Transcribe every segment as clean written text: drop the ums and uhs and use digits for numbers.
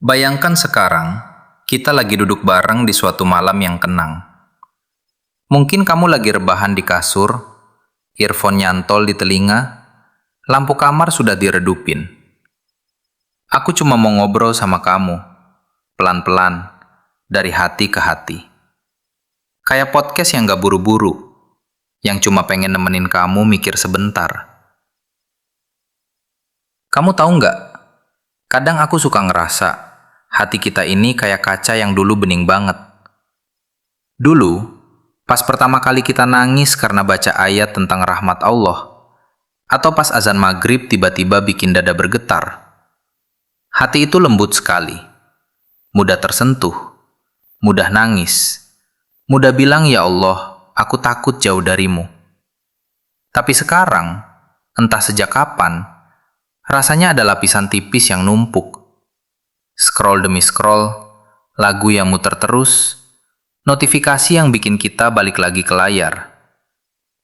Bayangkan sekarang, kita lagi duduk bareng di suatu malam yang tenang. Mungkin kamu lagi rebahan di kasur, earphone nyantol di telinga, lampu kamar sudah diredupin. Aku cuma mau ngobrol sama kamu, pelan-pelan, dari hati ke hati. Kayak podcast yang gak buru-buru, yang cuma pengen nemenin kamu mikir sebentar. Kamu tahu nggak? Kadang aku suka ngerasa, hati kita ini kayak kaca yang dulu bening banget. Dulu, pas pertama kali kita nangis karena baca ayat tentang rahmat Allah, atau pas azan maghrib tiba-tiba bikin dada bergetar. Hati itu lembut sekali, mudah tersentuh, mudah nangis, mudah bilang, "Ya Allah, aku takut jauh darimu." Tapi sekarang, entah sejak kapan, rasanya ada lapisan tipis yang numpuk. Scroll demi scroll, lagu yang muter terus, notifikasi yang bikin kita balik lagi ke layar,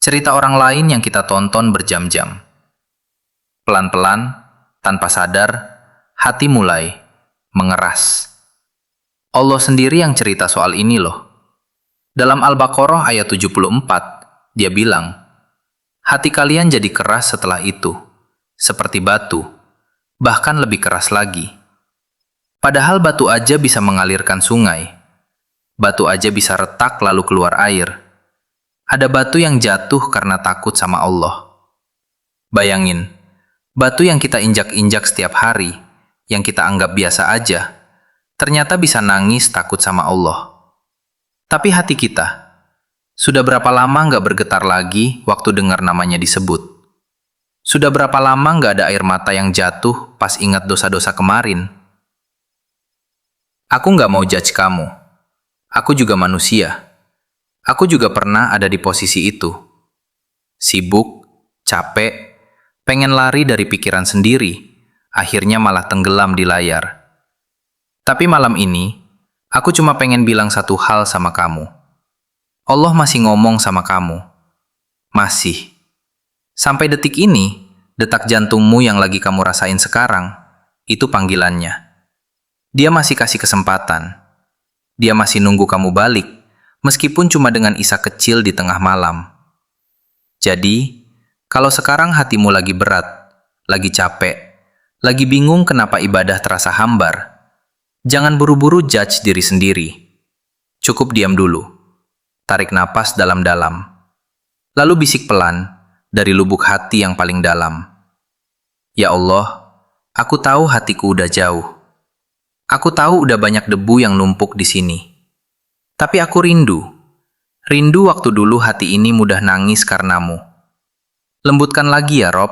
cerita orang lain yang kita tonton berjam-jam. Pelan-pelan, tanpa sadar, hati mulai mengeras. Allah sendiri yang cerita soal ini loh. Dalam Al-Baqarah ayat 74, dia bilang, "Hati kalian jadi keras setelah itu, seperti batu, bahkan lebih keras lagi." Padahal batu aja bisa mengalirkan sungai. Batu aja bisa retak lalu keluar air. Ada batu yang jatuh karena takut sama Allah. Bayangin, batu yang kita injak-injak setiap hari, yang kita anggap biasa aja, ternyata bisa nangis takut sama Allah. Tapi hati kita, sudah berapa lama nggak bergetar lagi waktu dengar namanya disebut? Sudah berapa lama nggak ada air mata yang jatuh pas ingat dosa-dosa kemarin? Aku nggak mau judge kamu. Aku juga manusia. Aku juga pernah ada di posisi itu. Sibuk, capek, pengen lari dari pikiran sendiri, akhirnya malah tenggelam di layar. Tapi malam ini, aku cuma pengen bilang satu hal sama kamu. Allah masih ngomong sama kamu. Masih. Sampai detik ini, detak jantungmu yang lagi kamu rasain sekarang, itu panggilannya. Dia masih kasih kesempatan. Dia masih nunggu kamu balik, meskipun cuma dengan isak kecil di tengah malam. Jadi, kalau sekarang hatimu lagi berat, lagi capek, lagi bingung kenapa ibadah terasa hambar, jangan buru-buru judge diri sendiri. Cukup diam dulu. Tarik napas dalam-dalam. Lalu bisik pelan dari lubuk hati yang paling dalam. "Ya Allah, aku tahu hatiku udah jauh. Aku tahu udah banyak debu yang numpuk di sini. Tapi aku rindu. Rindu waktu dulu hati ini mudah nangis karenamu. Lembutkan lagi ya Rob.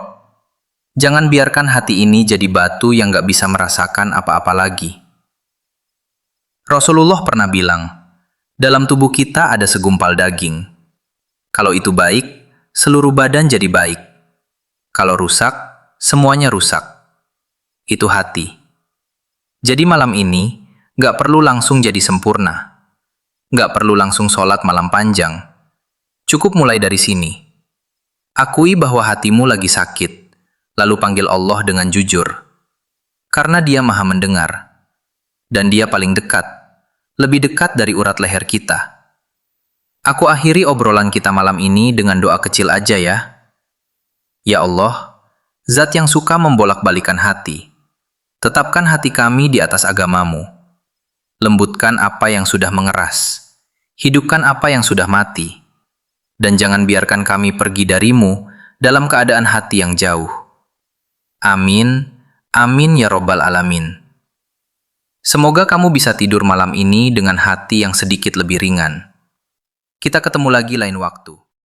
Jangan biarkan hati ini jadi batu yang gak bisa merasakan apa-apa lagi." Rasulullah pernah bilang, dalam tubuh kita ada segumpal daging. Kalau itu baik, seluruh badan jadi baik. Kalau rusak, semuanya rusak. Itu hati. Jadi malam ini, gak perlu langsung jadi sempurna. Gak perlu langsung sholat malam panjang. Cukup mulai dari sini. Akui bahwa hatimu lagi sakit, lalu panggil Allah dengan jujur. Karena Dia Maha mendengar. Dan Dia paling dekat, lebih dekat dari urat leher kita. Aku akhiri obrolan kita malam ini dengan doa kecil aja ya. Ya Allah, Zat yang suka membolak-balikan hati, tetapkan hati kami di atas agamamu. Lembutkan apa yang sudah mengeras. Hidupkan apa yang sudah mati. Dan jangan biarkan kami pergi darimu dalam keadaan hati yang jauh. Amin. Amin ya Rabbal Alamin. Semoga kamu bisa tidur malam ini dengan hati yang sedikit lebih ringan. Kita ketemu lagi lain waktu.